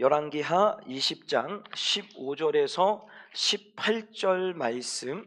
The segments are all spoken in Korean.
열왕기하 20장 15절에서 18절 말씀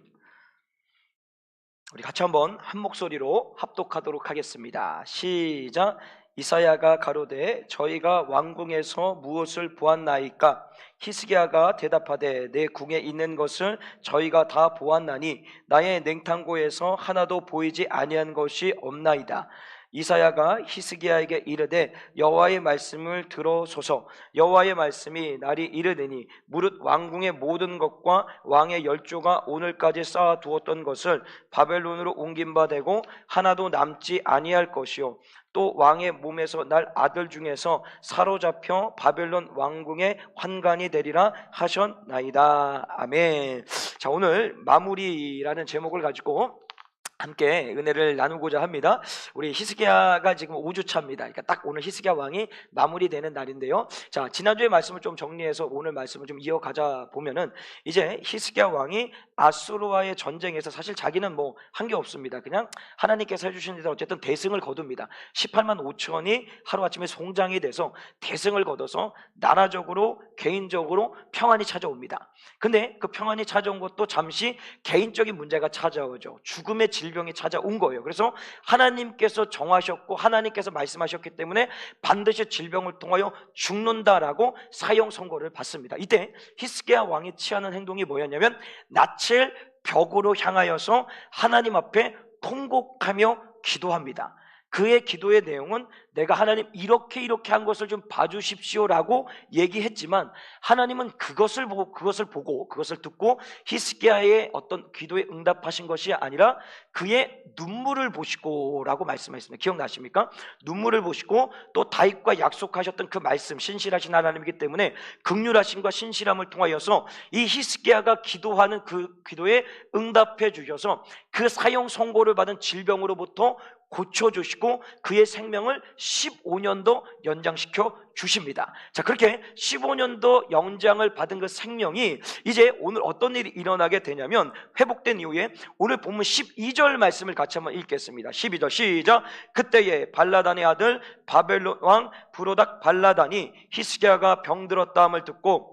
우리 같이 한번 한 목소리로 합독하도록 하겠습니다. 시작. 이사야가 가로되 저희가 왕궁에서 무엇을 보았나이까? 히스기야가 대답하되 내 궁에 있는 것을 저희가 다 보았나니 나의 냉탕고에서 하나도 보이지 아니한 것이 없나이다. 이사야가 히스기야에게 이르되 여호와의 말씀을 들어소서. 여호와의 말씀이 날이 이르되니 무릇 왕궁의 모든 것과 왕의 열조가 오늘까지 쌓아두었던 것을 바벨론으로 옮긴 바 되고 하나도 남지 아니할 것이요 또 왕의 몸에서 날 아들 중에서 사로잡혀 바벨론 왕궁의 환관이 되리라 하셨나이다. 아멘. 자, 오늘 마무리라는 제목을 가지고 함께 은혜를 나누고자 합니다. 우리 히스기야가 지금 5주차입니다. 그러니까 딱 오늘 히스기야 왕이 마무리되는 날인데요. 자, 지난주에 말씀을 좀 정리해서 오늘 말씀을 좀 이어가자 보면은 이제 히스기야 왕이 아수르와의 전쟁에서 사실 자기는 뭐 한 게 없습니다. 그냥 하나님께서 해주신 대로 어쨌든 대승을 거둡니다. 18만 5천이 하루아침에 송장이 돼서 대승을 거둬서 나라적으로 개인적으로 평안이 찾아옵니다. 근데 그 평안이 찾아온 것도 잠시 개인적인 문제가 찾아오죠. 죽음의 질병이 찾아온 거예요. 그래서 하나님께서 정하셨고 하나님께서 말씀하셨기 때문에 반드시 질병을 통하여 죽는다라고 사형 선고를 받습니다. 이때 히스기야 왕이 취하는 행동이 뭐였냐면 낯을 벽으로 향하여서 하나님 앞에 통곡하며 기도합니다. 그의 기도의 내용은 내가 하나님 이렇게 한 것을 좀 봐주십시오라고 얘기했지만 하나님은 그것을 보고 그것을 듣고 히스기야의 어떤 기도에 응답하신 것이 아니라 그의 눈물을 보시고라고 말씀하셨습니다. 기억나십니까? 눈물을 보시고 또 다윗과 약속하셨던 그 말씀, 신실하신 하나님이기 때문에 긍휼하심과 신실함을 통하여서 이 히스기야가 기도하는 그 기도에 응답해 주셔서 그 사형 선고를 받은 질병으로부터 고쳐주시고 그의 생명을 15년도 연장시켜 주십니다. 자, 그렇게 15년도 연장을 받은 그 생명이 이제 오늘 어떤 일이 일어나게 되냐면 회복된 이후에 오늘 본문 12절 말씀을 같이 한번 읽겠습니다. 12절 시작. 그때에 발라단의 아들 바벨론 왕 브로닥 발라단이 히스기야가 병들었다함을 듣고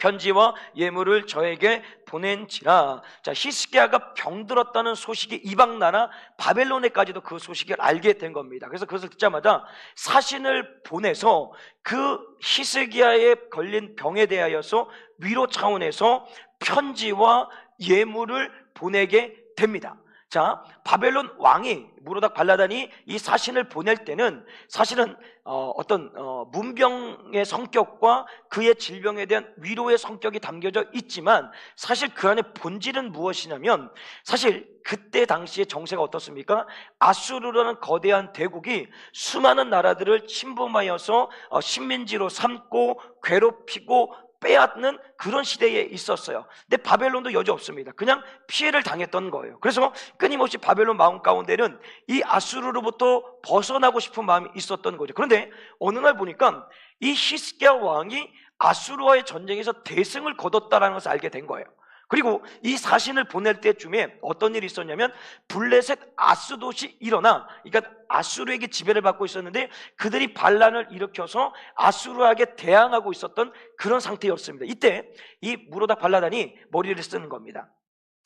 편지와 예물을 저에게 보낸지라. 자, 히스기야가 병들었다는 소식이 이방 나라 바벨론에까지도 그 소식을 알게 된 겁니다. 그래서 그것을 듣자마자 사신을 보내서 그 히스기야에 걸린 병에 대하여서 위로 차원에서 편지와 예물을 보내게 됩니다. 자, 바벨론 왕이 무로닥 발라단이 이 사신을 보낼 때는 사실은 어떤 문병의 성격과 그의 질병에 대한 위로의 성격이 담겨져 있지만 사실 그 안에 본질은 무엇이냐면 사실 그때 당시의 정세가 어떻습니까? 아수르라는 거대한 대국이 수많은 나라들을 침범하여서 식민지로 삼고 괴롭히고 빼앗는 그런 시대에 있었어요. 근데 바벨론도 여지없습니다. 그냥 피해를 당했던 거예요. 그래서 끊임없이 바벨론 마음 가운데는 이 아수르로부터 벗어나고 싶은 마음이 있었던 거죠. 그런데 어느 날 보니까 이 히스기야 왕이 아수르와의 전쟁에서 대승을 거뒀다는 것을 알게 된 거예요. 그리고 이 사신을 보낼 때쯤에 어떤 일이 있었냐면 블레셋 아스돗이 일어나, 그러니까 아수르에게 지배를 받고 있었는데 그들이 반란을 일으켜서 아수르에게 대항하고 있었던 그런 상태였습니다. 이때 이 무로닥 발라단이 머리를 쓰는 겁니다.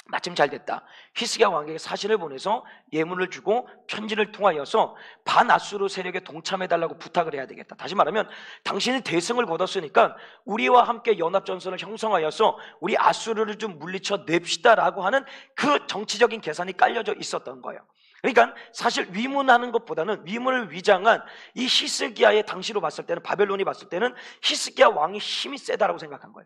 마침 잘 됐다. 히스기야 왕에게 사신을 보내서 예물을 주고 편지를 통하여서 반아수르 세력에 동참해달라고 부탁을 해야 되겠다. 다시 말하면 당신이 대승을 거뒀으니까 우리와 함께 연합전선을 형성하여서 우리 아수르를 좀 물리쳐 냅시다라고 하는 그 정치적인 계산이 깔려져 있었던 거예요. 그러니까 사실 위문하는 것보다는 위문을 위장한 이 히스기야의 당시로 봤을 때는, 바벨론이 봤을 때는 히스기야 왕이 힘이 세다라고 생각한 거예요.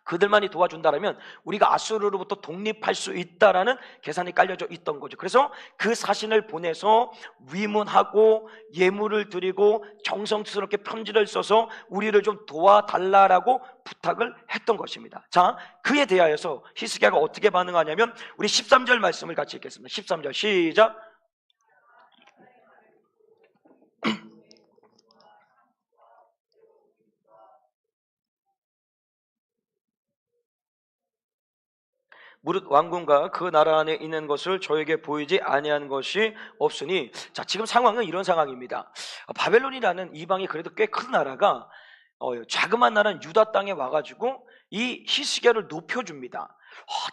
그들만이 도와준다면 우리가 아수르로부터 독립할 수 있다라는 계산이 깔려져 있던 거죠. 그래서 그 사신을 보내서 위문하고 예물을 드리고 정성스럽게 편지를 써서 우리를 좀 도와달라라고 부탁을 했던 것입니다. 자, 그에 대하여서 히스기야가 어떻게 반응하냐면 우리 13절 말씀을 같이 읽겠습니다. 13절 시작. 무릇 왕궁과 그 나라 안에 있는 것을 저에게 보이지 아니한 것이 없으니. 자, 지금 상황은 이런 상황입니다. 바벨론이라는 이방이 그래도 꽤 큰 나라가 자그마한 나라는 유다 땅에 와가지고 이 히스기야를 높여줍니다.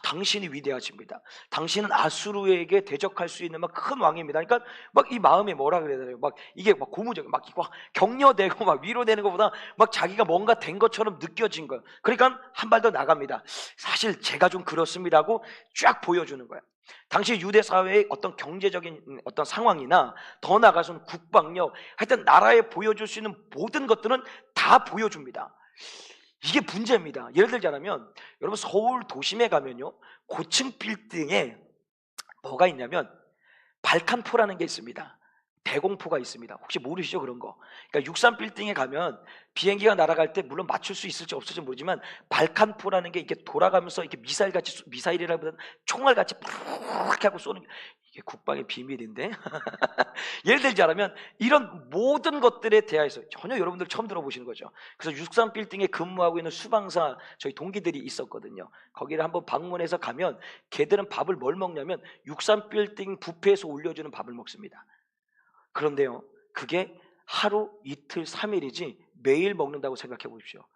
당신이 위대하십니다. 당신은 아수르에게 대적할 수 있는 막 큰 왕입니다. 그러니까 막 이 마음에 뭐라 그래야 되나요? 막 이게 막 고무적, 막 이거 격려되고 막 위로되는 것보다 막 자기가 뭔가 된 것처럼 느껴진 거예요. 그러니까 한 발 더 나갑니다. 사실 제가 좀 그렇습니다고 쫙 보여주는 거예요. 당시 유대 사회의 어떤 경제적인 어떤 상황이나 더 나아가서는 국방력, 하여튼 나라에 보여줄 수 있는 모든 것들은 다 보여줍니다. 이게 문제입니다. 예를 들자면 여러분 서울 도심에 가면요, 고층 빌딩에 뭐가 있냐면 발칸포라는 게 있습니다. 대공포가 있습니다. 혹시 모르시죠 그런 거? 그러니까 63 빌딩에 가면 비행기가 날아갈 때 물론 맞출 수 있을지 없을지 모르지만 발칸포라는 게 이렇게 돌아가면서 이렇게 미사일이라기보다는 총알같이 푹 하고 쏘는 게, 이게 국방의 비밀인데 예를 들자면 이런 모든 것들에 대해서 전혀 여러분들 처음 들어보시는 거죠. 그래서 63 빌딩에 근무하고 있는 수방사 저희 동기들이 있었거든요. 거기를 한번 방문해서 가면 걔들은 밥을 뭘 먹냐면 63 빌딩 뷔페에서 올려주는 밥을 먹습니다. 그런데요, 그게 하루, 이틀, 3일이지 매일 먹는다고 생각해 보십시오.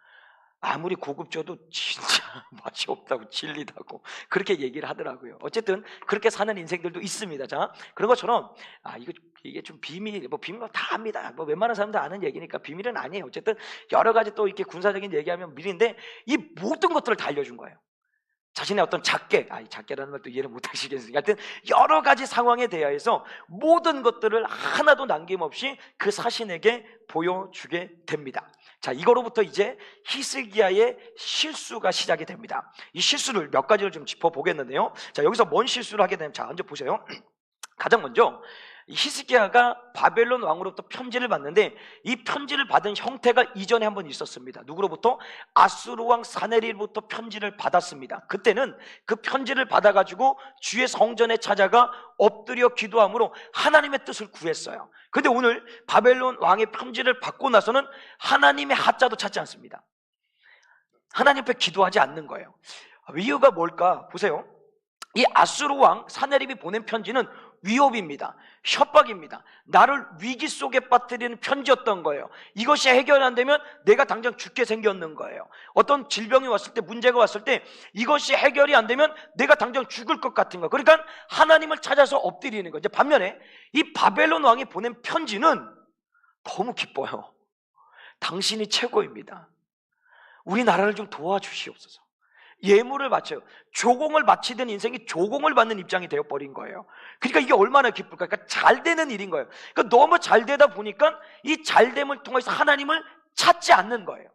아무리 고급져도 진짜 맛이 없다고, 질리다고 그렇게 얘기를 하더라고요. 어쨌든 그렇게 사는 인생들도 있습니다. 자, 그런 것처럼 이게 좀 비밀, 비밀 다 압니다. 웬만한 사람도 아는 얘기니까 비밀은 아니에요. 어쨌든 여러 가지 또 이렇게 군사적인 얘기하면 미리인데 이 모든 것들을 다 알려준 거예요. 자신의 어떤 작계, 작계라는 말 또 이해를 못 하시겠으니까 하여튼 여러 가지 상황에 대하여서 모든 것들을 하나도 남김없이 그 사신에게 보여주게 됩니다. 자, 이거로부터 이제 히스기야의 실수가 시작이 됩니다. 이 실수를 몇 가지를 좀 짚어보겠는데요. 자, 여기서 뭔 실수를 하게 되냐면, 자, 먼저 보세요. 가장 먼저 히스기야가 바벨론 왕으로부터 편지를 받는데 이 편지를 받은 형태가 이전에 한번 있었습니다. 누구로부터? 아수르 왕 사네립으로부터 편지를 받았습니다. 그때는 그 편지를 받아가지고 주의 성전에 찾아가 엎드려 기도함으로 하나님의 뜻을 구했어요. 근데 오늘 바벨론 왕의 편지를 받고 나서는 하나님의 하자도 찾지 않습니다. 하나님 앞에 기도하지 않는 거예요. 이유가 뭘까? 보세요. 이 아수르 왕 사네립이 보낸 편지는 위협입니다. 협박입니다. 나를 위기 속에 빠뜨리는 편지였던 거예요. 이것이 해결이 안 되면 내가 당장 죽게 생겼는 거예요. 어떤 질병이 왔을 때, 문제가 왔을 때 이것이 해결이 안 되면 내가 당장 죽을 것 같은 거예요. 그러니까 하나님을 찾아서 엎드리는 거죠. 반면에 이 바벨론 왕이 보낸 편지는 너무 기뻐요. 당신이 최고입니다. 우리나라를 좀 도와주시옵소서. 예물을 바쳐요. 조공을 바치던 인생이 조공을 받는 입장이 되어버린 거예요. 그러니까 이게 얼마나 기쁠까? 그러니까 잘 되는 일인 거예요. 그러니까 너무 잘 되다 보니까 이 잘됨을 통해서 하나님을 찾지 않는 거예요.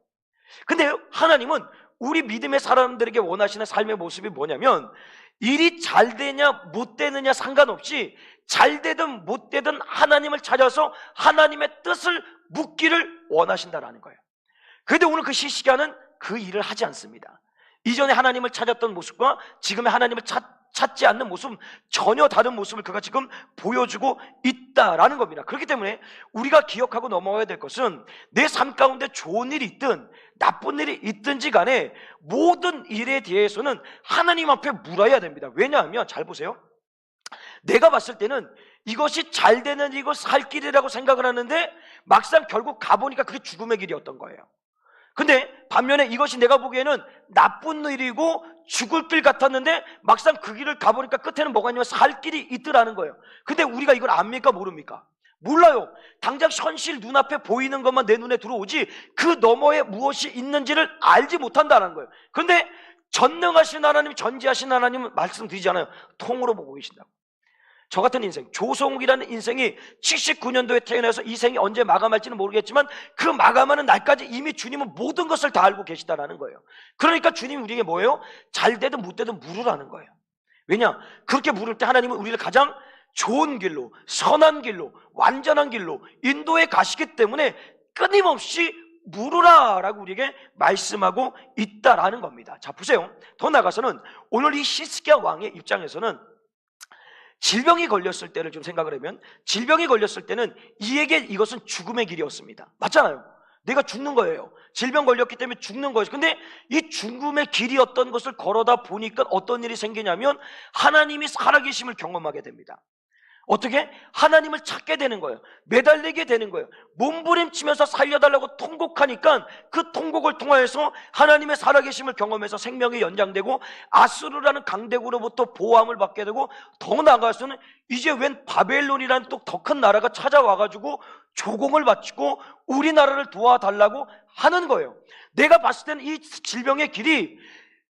근데 하나님은 우리 믿음의 사람들에게 원하시는 삶의 모습이 뭐냐면, 일이 잘 되냐 못 되느냐 상관없이 잘 되든 못 되든 하나님을 찾아서 하나님의 뜻을 묻기를 원하신다라는 거예요. 그런데 오늘 그 히스기야는 그 일을 하지 않습니다. 이전에 하나님을 찾았던 모습과 지금의 하나님을 찾지 않는 모습, 전혀 다른 모습을 그가 지금 보여주고 있다라는 겁니다. 그렇기 때문에 우리가 기억하고 넘어가야 될 것은 내 삶 가운데 좋은 일이 있든 나쁜 일이 있든지 간에 모든 일에 대해서는 하나님 앞에 물어야 됩니다. 왜냐하면 잘 보세요. 내가 봤을 때는 이것이 잘 되는 이거 살 길이라고 생각을 하는데 막상 결국 가보니까 그게 죽음의 길이었던 거예요. 근데 반면에 이것이 내가 보기에는 나쁜 일이고 죽을 길 같았는데 막상 그 길을 가보니까 끝에는 뭐가 있냐면 살 길이 있더라는 거예요. 근데 우리가 이걸 압니까 모릅니까? 몰라요. 당장 현실 눈앞에 보이는 것만 내 눈에 들어오지 그 너머에 무엇이 있는지를 알지 못한다는 거예요. 그런데 전능하신 하나님, 전지하신 하나님은 말씀드리잖아요. 통으로 보고 계신다고. 저 같은 인생, 조성욱이라는 인생이 79년도에 태어나서 이 생이 언제 마감할지는 모르겠지만 그 마감하는 날까지 이미 주님은 모든 것을 다 알고 계시다라는 거예요. 그러니까 주님이 우리에게 뭐예요? 잘 되든 못 되든 물으라는 거예요. 왜냐? 그렇게 물을 때 하나님은 우리를 가장 좋은 길로, 선한 길로, 완전한 길로 인도해 가시기 때문에 끊임없이 물으라라고 우리에게 말씀하고 있다라는 겁니다. 자, 보세요. 더 나아가서는 오늘 이 히스기야 왕의 입장에서는 질병이 걸렸을 때를 좀 생각을 하면, 질병이 걸렸을 때는 이에게 이것은 죽음의 길이었습니다. 맞잖아요. 내가 죽는 거예요. 질병 걸렸기 때문에 죽는 거예요. 근데 이 죽음의 길이었던 것을 걸어다 보니까 어떤 일이 생기냐면 하나님이 살아계심을 경험하게 됩니다. 어떻게? 하나님을 찾게 되는 거예요. 매달리게 되는 거예요. 몸부림치면서 살려달라고 통곡하니까 그 통곡을 통하여서 하나님의 살아계심을 경험해서 생명이 연장되고 아수르라는 강대국으로부터 보호함을 받게 되고, 더 나아가서는 이제 웬 바벨론이라는 또 더 큰 나라가 찾아와가지고 조공을 바치고 우리나라를 도와달라고 하는 거예요. 내가 봤을 때는 이 질병의 길이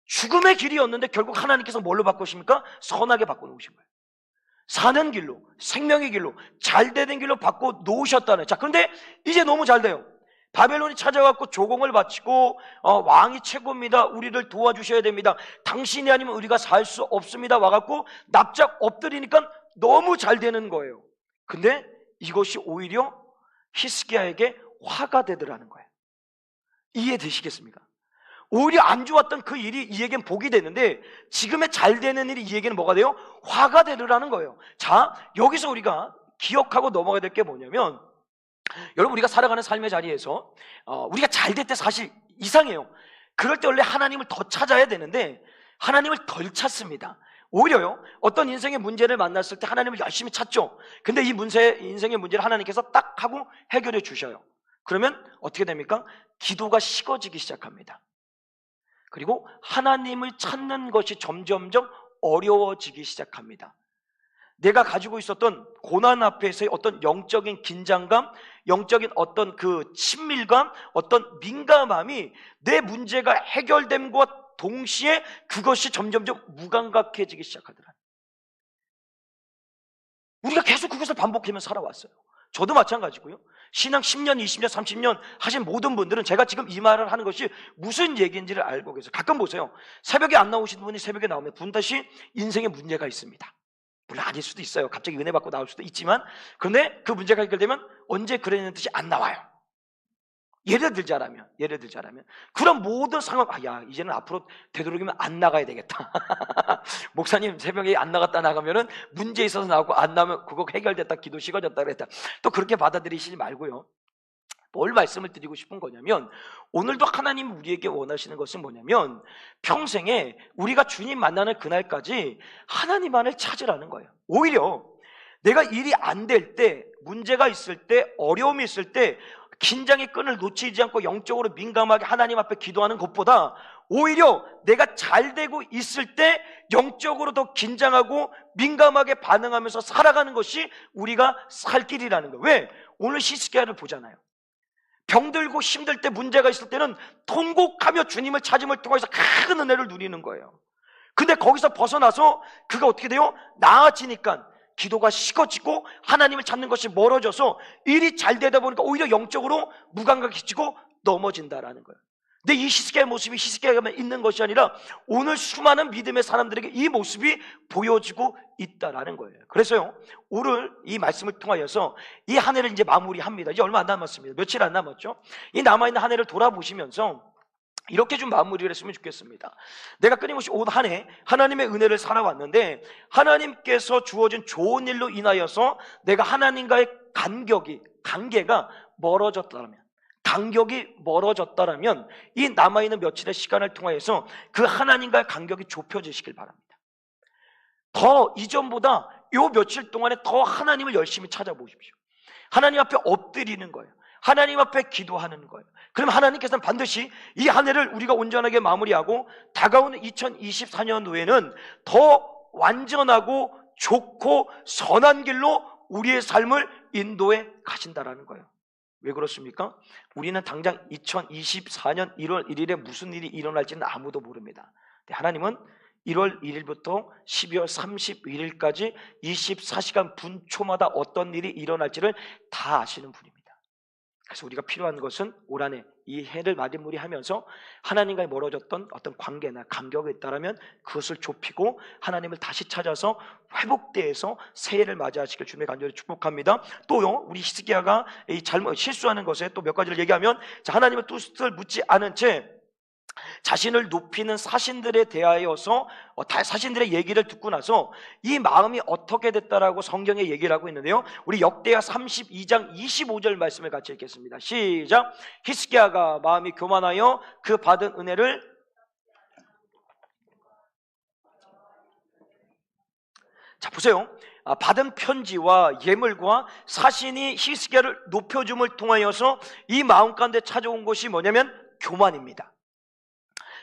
죽음의 길이었는데 결국 하나님께서 뭘로 바꾸십니까? 선하게 바꿔놓으신 거예요. 사는 길로, 생명의 길로, 잘 되는 길로 바꿔 놓으셨다는. 자, 그런데 이제 너무 잘 돼요. 바벨론이 찾아와서 조공을 바치고 왕이 최고입니다, 우리를 도와주셔야 됩니다, 당신이 아니면 우리가 살 수 없습니다 와갖고 납작 엎드리니까 너무 잘 되는 거예요. 근데 이것이 오히려 히스기야에게 화가 되더라는 거예요. 이해되시겠습니까? 오히려 안 좋았던 그 일이 이에겐 복이 되는데 지금의 잘 되는 일이 이에게는 뭐가 돼요? 화가 되더라는 거예요. 자, 여기서 우리가 기억하고 넘어가야 될 게 뭐냐면, 여러분, 우리가 살아가는 삶의 자리에서 우리가 잘 될 때 사실 이상해요. 그럴 때 원래 하나님을 더 찾아야 되는데 하나님을 덜 찾습니다. 오히려요, 어떤 인생의 문제를 만났을 때 하나님을 열심히 찾죠. 근데 이 인생의 문제를 하나님께서 딱 하고 해결해 주셔요. 그러면 어떻게 됩니까? 기도가 식어지기 시작합니다. 그리고 하나님을 찾는 것이 점점점 어려워지기 시작합니다. 내가 가지고 있었던 고난 앞에서의 어떤 영적인 긴장감, 영적인 어떤 그 친밀감, 어떤 민감함이 내 문제가 해결됨과 동시에 그것이 점점점 무감각해지기 시작하더라. 우리가 계속 그것을 반복하면서 살아왔어요. 저도 마찬가지고요. 신앙 10년, 20년, 30년 하신 모든 분들은 제가 지금 이 말을 하는 것이 무슨 얘기인지를 알고 계세요. 가끔 보세요. 새벽에 안 나오시는 분이 새벽에 나오면 분다시 인생에 문제가 있습니다. 물론 아닐 수도 있어요. 갑자기 은혜 받고 나올 수도 있지만, 그런데 그 문제가 해결되면 언제 그랬는 듯이 안 나와요. 예를 들자라면 그런 모든 상황, 야, 이제는 앞으로 되도록이면 안 나가야 되겠다. 목사님 새벽에 안 나갔다 나가면은 문제 있어서 나오고, 안 나오면 그거 해결됐다, 기도 식어졌다 그랬다. 또 그렇게 받아들이시지 말고요. 뭘 말씀을 드리고 싶은 거냐면, 오늘도 하나님 우리에게 원하시는 것은 뭐냐면, 평생에 우리가 주님 만나는 그날까지 하나님만을 찾으라는 거예요. 오히려 내가 일이 안 될 때, 문제가 있을 때, 어려움이 있을 때 긴장의 끈을 놓치지 않고 영적으로 민감하게 하나님 앞에 기도하는 것보다, 오히려 내가 잘 되고 있을 때 영적으로 더 긴장하고 민감하게 반응하면서 살아가는 것이 우리가 살 길이라는 거예요. 왜? 오늘 히스기야를 보잖아요. 병들고 힘들 때, 문제가 있을 때는 통곡하며 주님을 찾음을 통해서 큰 은혜를 누리는 거예요. 근데 거기서 벗어나서 그가 어떻게 돼요? 나아지니까 기도가 식어지고 하나님을 찾는 것이 멀어져서 일이 잘 되다 보니까 오히려 영적으로 무감각해지고 넘어진다라는 거예요. 근데 이 히스기야의 모습이 히스기야에만 있는 것이 아니라 오늘 수많은 믿음의 사람들에게 이 모습이 보여지고 있다라는 거예요. 그래서요, 오늘 이 말씀을 통하여서 이 한 해를 이제 마무리합니다. 이제 얼마 안 남았습니다. 며칠 안 남았죠. 이 남아있는 한 해를 돌아보시면서 이렇게 좀 마무리를 했으면 좋겠습니다. 내가 끊임없이 온 한 해 하나님의 은혜를 살아왔는데, 하나님께서 주어진 좋은 일로 인하여서 내가 하나님과의 관계가 멀어졌다면, 이 남아있는 며칠의 시간을 통하여서 그 하나님과의 간격이 좁혀지시길 바랍니다. 더 이전보다 요 며칠 동안에 더 하나님을 열심히 찾아보십시오. 하나님 앞에 엎드리는 거예요. 하나님 앞에 기도하는 거예요. 그럼 하나님께서는 반드시 이 한 해를 우리가 온전하게 마무리하고 다가오는 2024년 후에는 더 완전하고 좋고 선한 길로 우리의 삶을 인도해 가신다라는 거예요. 왜 그렇습니까? 우리는 당장 2024년 1월 1일에 무슨 일이 일어날지는 아무도 모릅니다. 하나님은 1월 1일부터 12월 31일까지 24시간 분초마다 어떤 일이 일어날지를 다 아시는 분입니다. 그래서 우리가 필요한 것은 올 한 해 이 해를 마무리하면서 하나님과 멀어졌던 어떤 관계나 간격이 있다면 그것을 좁히고 하나님을 다시 찾아서 회복되어서 새해를 맞이하시길 주님의 간절히 축복합니다. 또요, 우리 히스기야가 이 잘못 실수하는 것에 또 몇 가지를 얘기하면, 하나님의 뜻을 묻지 않은 채 자신을 높이는 사신들에 대하여서 사신들의 얘기를 듣고 나서 이 마음이 어떻게 됐다라고 성경에 얘기를 하고 있는데요, 우리 역대하 32장 25절 말씀을 같이 읽겠습니다. 시작. 히스기야가 마음이 교만하여 그 받은 은혜를, 자 보세요. 받은 편지와 예물과 사신이 히스기야를 높여줌을 통하여서 이 마음 가운데 찾아온 것이 뭐냐면 교만입니다.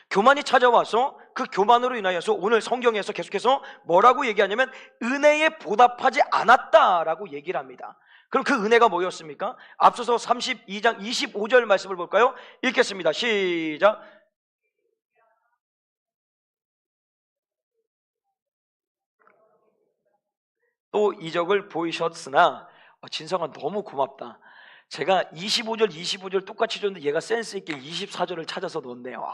교만이 찾아와서 그 교만으로 인하여서 오늘 성경에서 계속해서 뭐라고 얘기하냐면 은혜에 보답하지 않았다라고 얘기를 합니다. 그럼 그 은혜가 뭐였습니까? 앞서서 32장 25절 말씀을 볼까요? 읽겠습니다. 시작. 또 이적을 보이셨으나 진성아 너무 고맙다. 제가 25절 똑같이 줬는데 얘가 센스 있게 24절을 찾아서 넣었네요.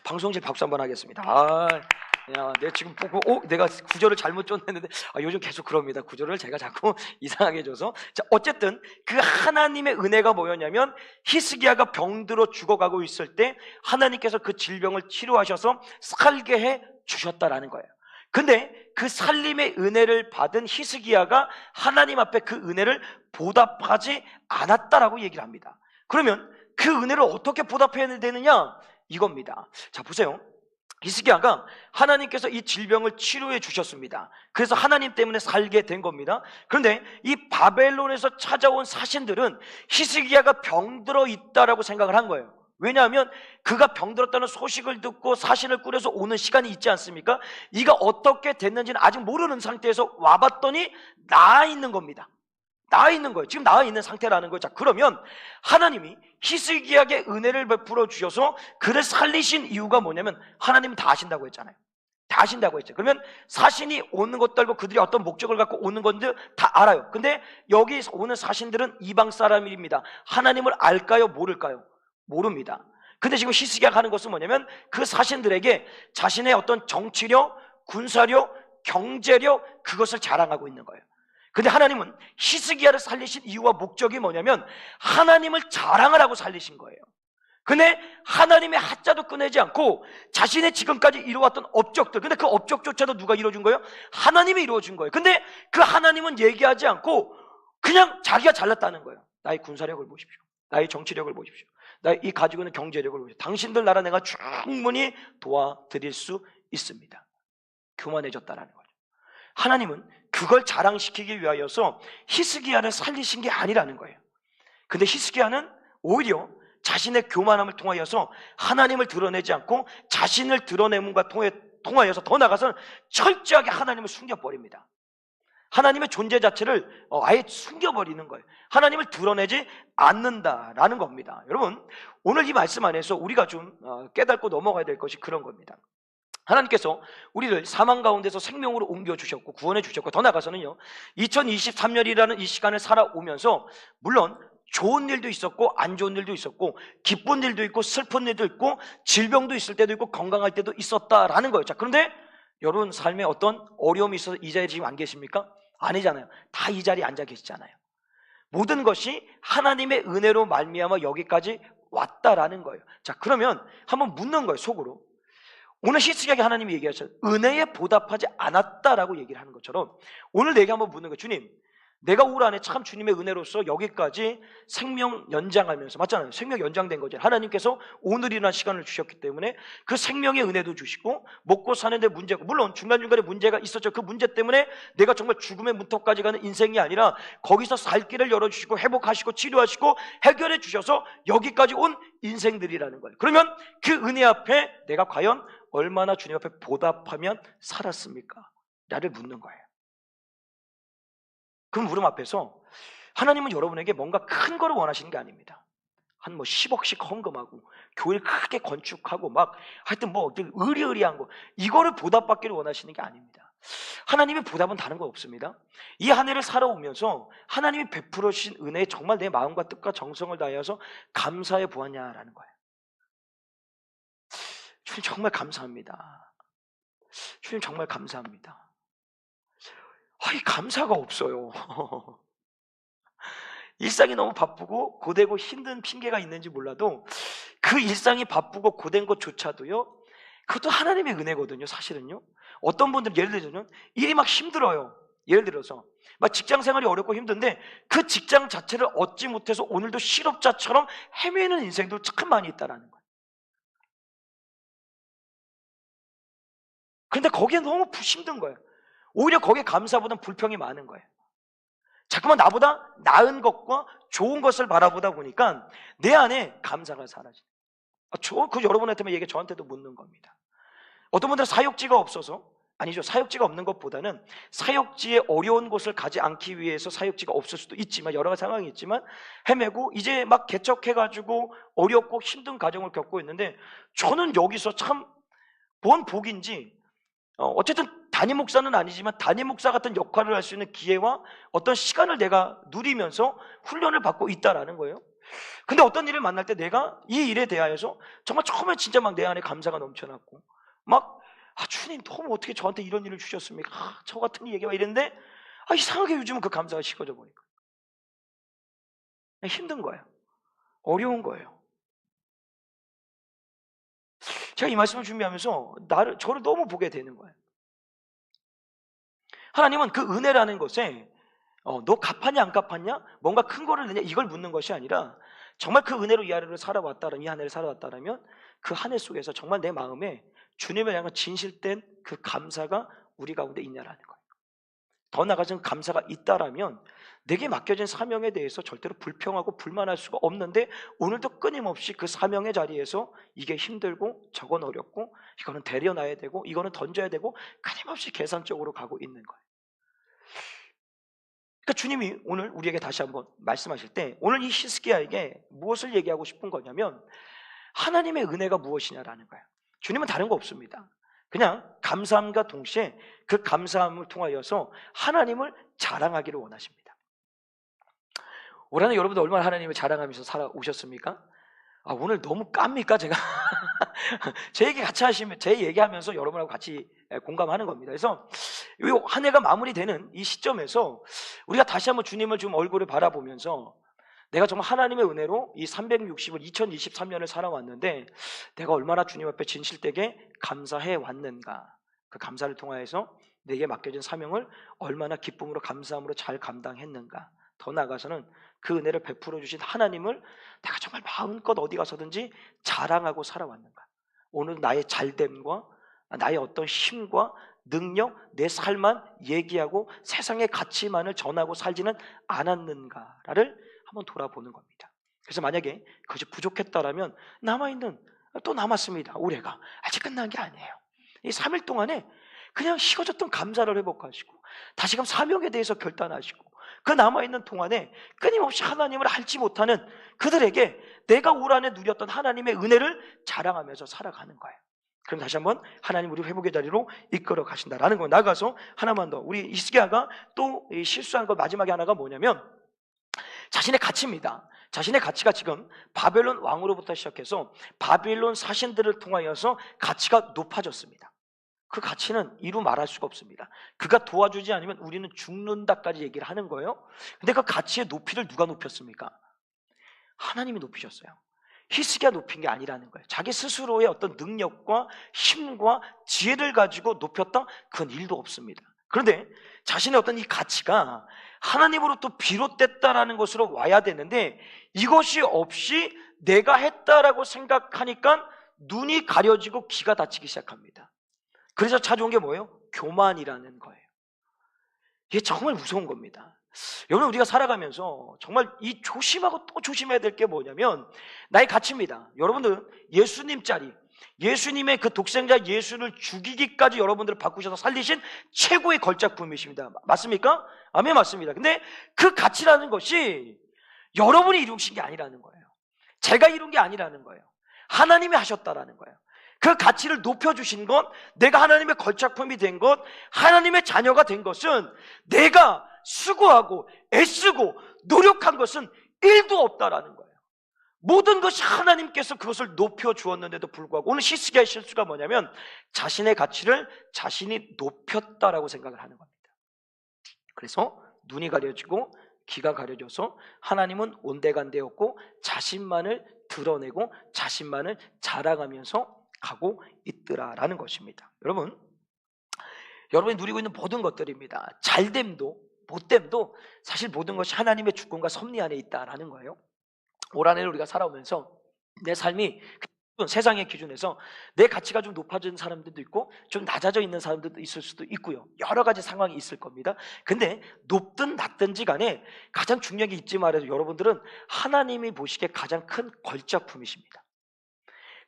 방송실 박수 한번 하겠습니다. 야, 내가 지금 보고 내가 구절을 잘못 줬는데 요즘 계속 그럽니다. 구절을 제가 자꾸 이상하게 줘서. 자, 어쨌든 그 하나님의 은혜가 뭐였냐면 히스기야가 병들어 죽어가고 있을 때 하나님께서 그 질병을 치료하셔서 살게 해 주셨다라는 거예요. 근데 그 살림의 은혜를 받은 히스기야가 하나님 앞에 그 은혜를 보답하지 않았다라고 얘기를 합니다. 그러면 그 은혜를 어떻게 보답해야 되느냐? 이겁니다. 자, 보세요. 히스기야가 하나님께서 이 질병을 치료해 주셨습니다. 그래서 하나님 때문에 살게 된 겁니다. 그런데 이 바벨론에서 찾아온 사신들은 히스기야가 병들어 있다라고 생각을 한 거예요. 왜냐하면 그가 병들었다는 소식을 듣고 사신을 꾸려서 오는 시간이 있지 않습니까? 이가 어떻게 됐는지는 아직 모르는 상태에서 와봤더니 나아 있는 겁니다. 나아 있는 거예요. 지금 나아 있는 상태라는 거죠. 자, 그러면 하나님이 히스기야에게 은혜를 베풀어 주셔서 그를 살리신 이유가 뭐냐면 하나님은 다 아신다고 했잖아요. 다 아신다고 했죠. 그러면 사신이 오는 것도 알고 그들이 어떤 목적을 갖고 오는 건지 다 알아요. 근데 여기 오는 사신들은 이방 사람입니다. 하나님을 알까요? 모를까요? 모릅니다. 근데 지금 히스기야가 하는 것은 뭐냐면 그 사신들에게 자신의 어떤 정치력, 군사력, 경제력 그것을 자랑하고 있는 거예요. 근데 하나님은 히스기야를 살리신 이유와 목적이 뭐냐면 하나님을 자랑을 하고 살리신 거예요. 근데 하나님의 하자도 꺼내지 않고 자신의 지금까지 이루어왔던 업적들, 근데 그 업적조차도 누가 이루어준 거예요? 하나님이 이루어준 거예요. 근데 그 하나님은 얘기하지 않고 그냥 자기가 잘났다는 거예요. 나의 군사력을 보십시오. 나의 정치력을 보십시오. 나의 이 가지고 있는 경제력을 보십시오. 당신들 나라 내가 충분히 도와드릴 수 있습니다. 교만해졌다라는 거죠. 하나님은 그걸 자랑시키기 위하여서 히스기야를 살리신 게 아니라는 거예요. 근데 히스기야는 오히려 자신의 교만함을 통하여서 하나님을 드러내지 않고 자신을 드러냄과 통하여서 더 나아가서는 철저하게 하나님을 숨겨버립니다. 하나님의 존재 자체를 아예 숨겨버리는 거예요. 하나님을 드러내지 않는다라는 겁니다. 여러분, 오늘 이 말씀 안에서 우리가 좀 깨닫고 넘어가야 될 것이 그런 겁니다. 하나님께서 우리를 사망 가운데서 생명으로 옮겨주셨고 구원해 주셨고 더 나아가서는요 2023년이라는 이 시간을 살아오면서 물론 좋은 일도 있었고 안 좋은 일도 있었고 기쁜 일도 있고 슬픈 일도 있고 질병도 있을 때도 있고 건강할 때도 있었다라는 거예요. 자, 그런데 여러분 삶에 어떤 어려움이 있어서 이 자리에 지금 안 계십니까? 아니잖아요. 다 이 자리에 앉아 계시잖아요. 모든 것이 하나님의 은혜로 말미암아 여기까지 왔다라는 거예요. 자, 그러면 한번 묻는 거예요. 속으로. 오늘 히스기야에게 하나님이 얘기하셨어요. 은혜에 보답하지 않았다라고 얘기를 하는 것처럼 오늘 내게 한번 묻는 거예요. 주님, 내가 올 안에 참 주님의 은혜로서 여기까지 생명 연장하면서, 맞잖아요. 생명 연장된 거죠. 하나님께서 오늘이라는 시간을 주셨기 때문에 그 생명의 은혜도 주시고 먹고 사는데 문제가, 물론 중간중간에 문제가 있었죠. 그 문제 때문에 내가 정말 죽음의 문턱까지 가는 인생이 아니라 거기서 살 길을 열어주시고 회복하시고 치료하시고 해결해 주셔서 여기까지 온 인생들이라는 거예요. 그러면 그 은혜 앞에 내가 과연 얼마나 주님 앞에 보답하면 살았습니까? 나를 묻는 거예요. 그 물음 앞에서 하나님은 여러분에게 뭔가 큰 거를 원하시는 게 아닙니다. 한 10억씩 헌금하고 교회를 크게 건축하고 막 하여튼 의리의리한 거, 이거를 보답받기를 원하시는 게 아닙니다. 하나님의 보답은 다른 거 없습니다. 이 한 해를 살아오면서 하나님이 베풀어 주신 은혜에 정말 내 마음과 뜻과 정성을 다하여서 감사해 보았냐라는 거예요. 주님 정말 감사합니다. 주님 정말 감사합니다. 이 감사가 없어요. 일상이 너무 바쁘고 고되고 힘든 핑계가 있는지 몰라도 그 일상이 바쁘고 고된 것조차도요, 그것도 하나님의 은혜거든요. 사실은요. 어떤 분들은 예를 들면 일이 막 힘들어요. 예를 들어서 막 직장 생활이 어렵고 힘든데 그 직장 자체를 얻지 못해서 오늘도 실업자처럼 헤매는 인생도 참 많이 있다라는 거예요. 그런데 거기에 너무 힘든 거예요. 오히려 거기에 감사보다는 불평이 많은 거예요. 자꾸만 나보다 나은 것과 좋은 것을 바라보다 보니까 내 안에 감사가 사라져요. 그 여러분한테만 얘기, 저한테도 묻는 겁니다. 어떤 분들은 사역지가 없어서, 아니죠, 사역지가 없는 것보다는 사역지에 어려운 곳을 가지 않기 위해서 사역지가 없을 수도 있지만, 여러 가지 상황이 있지만 헤매고 이제 막 개척해가지고 어렵고 힘든 과정을 겪고 있는데, 저는 여기서 참 뭔 복인지, 어쨌든 담임 목사는 아니지만 담임 목사 같은 역할을 할 수 있는 기회와 어떤 시간을 내가 누리면서 훈련을 받고 있다라는 거예요. 근데 어떤 일을 만날 때 내가 이 일에 대하여서 정말 처음에 진짜 막 내 안에 감사가 넘쳐났고, 막 주님 너무 어떻게 저한테 이런 일을 주셨습니까? 저 같은 얘기가 이랬는데 이상하게 요즘은 그 감사가 식어져 버리고 힘든 거예요. 어려운 거예요. 제가 이 말씀을 준비하면서 저를 너무 보게 되는 거예요. 하나님은 그 은혜라는 것에 너 갚았냐 안 갚았냐, 뭔가 큰 거를 내냐, 이걸 묻는 것이 아니라, 정말 그 은혜로 이 하루를 살아왔다라면, 이 한 해를 살아왔다라면 그 한 해 속에서 정말 내 마음에 주님을 향한 진실된 그 감사가 우리 가운데 있냐라는 거예요. 더 나아가서 감사가 있다라면 내게 맡겨진 사명에 대해서 절대로 불평하고 불만할 수가 없는데, 오늘도 끊임없이 그 사명의 자리에서 이게 힘들고 저건 어렵고 이거는 데려놔야 되고 이거는 던져야 되고 끊임없이 계산적으로 가고 있는 거예요. 그러니까 주님이 오늘 우리에게 다시 한번 말씀하실 때, 오늘 이 히스기야에게 무엇을 얘기하고 싶은 거냐면 하나님의 은혜가 무엇이냐라는 거예요. 주님은 다른 거 없습니다. 그냥 감사함과 동시에 그 감사함을 통하여서 하나님을 자랑하기를 원하십니다. 올 한해 여러분들 얼마나 하나님을 자랑하면서 살아오셨습니까? 오늘 너무 깝니까 제가? 제 얘기 같이 하시면, 제 얘기하면서 여러분하고 같이 공감하는 겁니다. 그래서 이 한 해가 마무리되는 이 시점에서 우리가 다시 한번 주님을 좀 얼굴을 바라보면서, 내가 정말 하나님의 은혜로 이 360을 2023년을 살아왔는데 내가 얼마나 주님 앞에 진실되게 감사해 왔는가, 그 감사를 통하여서 내게 맡겨진 사명을 얼마나 기쁨으로 감사함으로 잘 감당했는가, 더 나아가서는 그 은혜를 베풀어 주신 하나님을 내가 정말 마음껏 어디 가서든지 자랑하고 살아왔는가, 오늘 나의 잘됨과 나의 어떤 힘과 능력, 내 삶만 얘기하고 세상의 가치만을 전하고 살지는 않았는가를 한번 돌아보는 겁니다. 그래서 만약에 그것이 부족했다라면 남아있는, 또 남았습니다. 올해가 아직 끝난 게 아니에요. 이 3일 동안에 그냥 식어졌던 감사를 회복하시고 다시금 사명에 대해서 결단하시고, 그 남아있는 동안에 끊임없이 하나님을 알지 못하는 그들에게 내가 올 한해 누렸던 하나님의 은혜를 자랑하면서 살아가는 거예요. 그럼 다시 한번 하나님 우리 회복의 자리로 이끌어 가신다라는 거. 나가서 하나만 더, 우리 히스기야가 또 실수한 것 마지막에 하나가 뭐냐면 자신의 가치입니다. 자신의 가치가 지금 바벨론 왕으로부터 시작해서 바빌론 사신들을 통하여서 가치가 높아졌습니다. 그 가치는 이루 말할 수가 없습니다. 그가 도와주지 않으면 우리는 죽는다까지 얘기를 하는 거예요. 근데 그 가치의 높이를 누가 높였습니까? 하나님이 높이셨어요. 히스기야 높인 게 아니라는 거예요. 자기 스스로의 어떤 능력과 힘과 지혜를 가지고 높였다? 그건 일도 없습니다. 그런데 자신의 어떤 이 가치가 하나님으로부터 비롯됐다라는 것으로 와야 되는데, 이것이 없이 내가 했다라고 생각하니까 눈이 가려지고 귀가 닫히기 시작합니다. 그래서 찾아온 게 뭐예요? 교만이라는 거예요. 이게 정말 무서운 겁니다. 여러분, 우리가 살아가면서 정말 이 조심하고 또 조심해야 될 게 뭐냐면 나의 가치입니다. 여러분들 예수님 자리, 예수님의 그 독생자 예수를 죽이기까지 여러분들을 바꾸셔서 살리신 최고의 걸작품이십니다. 맞습니까? 아멘, 맞습니다. 근데 그 가치라는 것이 여러분이 이루신 게 아니라는 거예요. 제가 이룬 게 아니라는 거예요. 하나님이 하셨다라는 거예요. 그 가치를 높여주신 것, 내가 하나님의 걸작품이 된 것, 하나님의 자녀가 된 것은 내가 수고하고 애쓰고 노력한 것은 1도 없다라는 거예요. 모든 것이 하나님께서 그것을 높여주었는데도 불구하고, 오늘 히스기야의 실수가 뭐냐면 자신의 가치를 자신이 높였다라고 생각을 하는 겁니다. 그래서 눈이 가려지고 귀가 가려져서 하나님은 온데간데였고 자신만을 드러내고 자신만을 자랑하면서 가고 있더라라는 것입니다. 여러분이 누리고 있는 모든 것들입니다. 잘됨도 못됨도 사실 모든 것이 하나님의 주권과 섭리 안에 있다라는 거예요. 올 한해를 우리가 살아오면서 내 삶이 세상의 기준에서 내 가치가 좀 높아진 사람들도 있고 좀 낮아져 있는 사람들도 있을 수도 있고요. 여러 가지 상황이 있을 겁니다. 근데 높든 낮든지 간에 가장 중요한 게 잊지 말아요. 여러분들은 하나님이 보시기에 가장 큰 걸작품이십니다.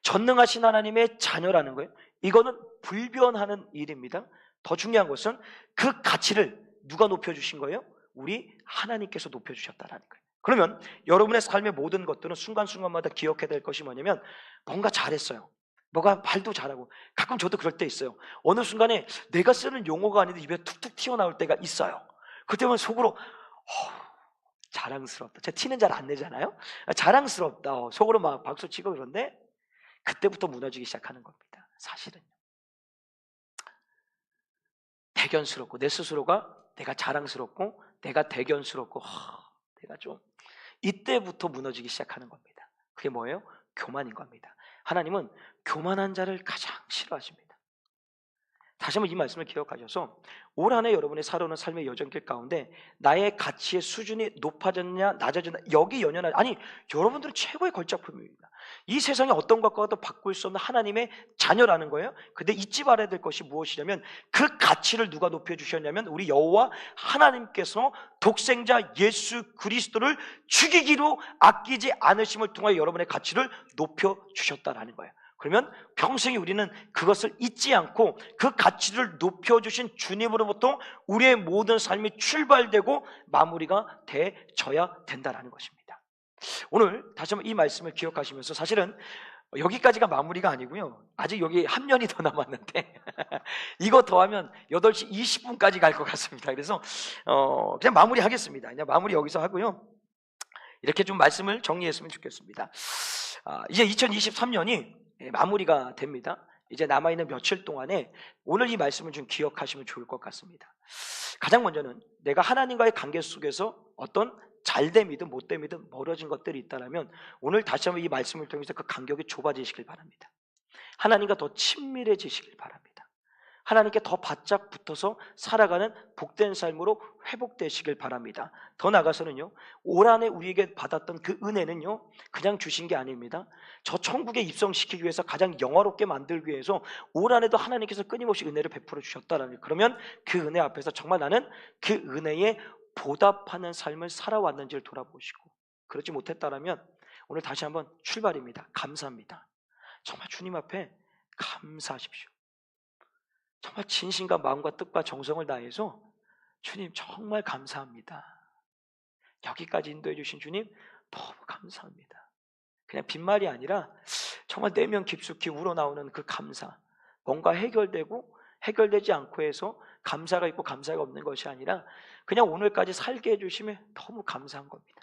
전능하신 하나님의 자녀라는 거예요. 이거는 불변하는 일입니다. 더 중요한 것은 그 가치를 누가 높여주신 거예요? 우리 하나님께서 높여주셨다라는 거예요. 그러면 여러분의 삶의 모든 것들은 순간순간마다 기억해야 될 것이 뭐냐면 뭔가 잘했어요. 뭐가 말도 잘하고 가끔 저도 그럴 때 있어요. 어느 순간에 내가 쓰는 용어가 아닌데 입에 툭툭 튀어나올 때가 있어요. 그때면 속으로 자랑스럽다. 제가 티는 잘 안 내잖아요. 자랑스럽다. 속으로 막 박수치고 그런데 그때부터 무너지기 시작하는 겁니다. 사실은 대견스럽고 내 스스로가 내가 자랑스럽고 내가 대견스럽고 내가 좀 이때부터 무너지기 시작하는 겁니다. 그게 뭐예요? 교만인 겁니다. 하나님은 교만한 자를 가장 싫어하십니다. 다시 한번 이 말씀을 기억하셔서 올 한 해 여러분의 살아오는 삶의 여정길 가운데 나의 가치의 수준이 높아졌냐 낮아졌냐 여기 연연하지 아니 여러분들은 최고의 걸작품입니다. 이 세상에 어떤 것과도 바꿀 수 없는 하나님의 자녀라는 거예요. 근데 잊지 말아야 될 것이 무엇이냐면 그 가치를 누가 높여주셨냐면 우리 여호와 하나님께서 독생자 예수 그리스도를 죽이기로 아끼지 않으심을 통하여 여러분의 가치를 높여주셨다라는 거예요. 그러면 평생에 우리는 그것을 잊지 않고 그 가치를 높여주신 주님으로부터 우리의 모든 삶이 출발되고 마무리가 되져야 된다는 것입니다. 오늘 다시 한번 이 말씀을 기억하시면서 사실은 여기까지가 마무리가 아니고요. 아직 여기 한 년이 더 남았는데 이거 더하면 8시 20분까지 갈 것 같습니다. 그래서 그냥 마무리하겠습니다. 그냥 마무리 여기서 하고요. 이렇게 좀 말씀을 정리했으면 좋겠습니다. 이제 2023년이 마무리가 됩니다. 이제 남아있는 며칠 동안에 오늘 이 말씀을 좀 기억하시면 좋을 것 같습니다. 가장 먼저는 내가 하나님과의 관계 속에서 어떤 잘됨이든 못됨이든 멀어진 것들이 있다면 오늘 다시 한번 이 말씀을 통해서 그 간격이 좁아지시길 바랍니다. 하나님과 더 친밀해지시길 바랍니다. 하나님께 더 바짝 붙어서 살아가는 복된 삶으로 회복되시길 바랍니다. 더 나아가서는요, 올 한해 우리에게 받았던 그 은혜는요 그냥 주신 게 아닙니다. 저 천국에 입성시키기 위해서 가장 영화롭게 만들기 위해서 올 한해도 하나님께서 끊임없이 은혜를 베풀어 주셨다라는 거예요. 그러면 그 은혜 앞에서 정말 나는 그 은혜에 보답하는 삶을 살아왔는지를 돌아보시고 그렇지 못했다라면 오늘 다시 한번 출발입니다. 감사합니다. 정말 주님 앞에 감사하십시오. 정말 진심과 마음과 뜻과 정성을 다해서 주님 정말 감사합니다. 여기까지 인도해 주신 주님 너무 감사합니다. 그냥 빈말이 아니라 정말 내면 깊숙이 우러나오는 그 감사, 뭔가 해결되고 해결되지 않고 해서 감사가 있고 감사가 없는 것이 아니라 그냥 오늘까지 살게 해주시면 너무 감사한 겁니다.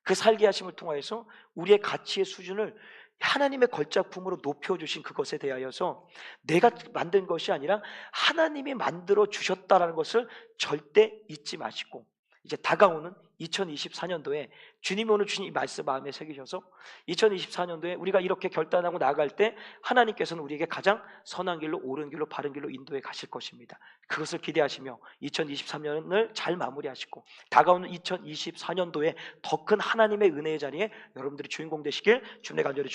그 살게 하심을 통하여서 우리의 가치의 수준을 하나님의 걸작품으로 높여주신 그것에 대하여서 내가 만든 것이 아니라 하나님이 만들어 주셨다는 것을 절대 잊지 마시고 이제 다가오는 2024년도에 주님이 오늘 주신 이 말씀 마음에 새기셔서 2024년도에 우리가 이렇게 결단하고 나아갈 때 하나님께서는 우리에게 가장 선한 길로 옳은 길로 바른 길로 인도해 가실 것입니다. 그것을 기대하시며 2023년을 잘 마무리하시고 다가오는 2024년도에 더 큰 하나님의 은혜의 자리에 여러분들이 주인공 되시길 주님의 간절히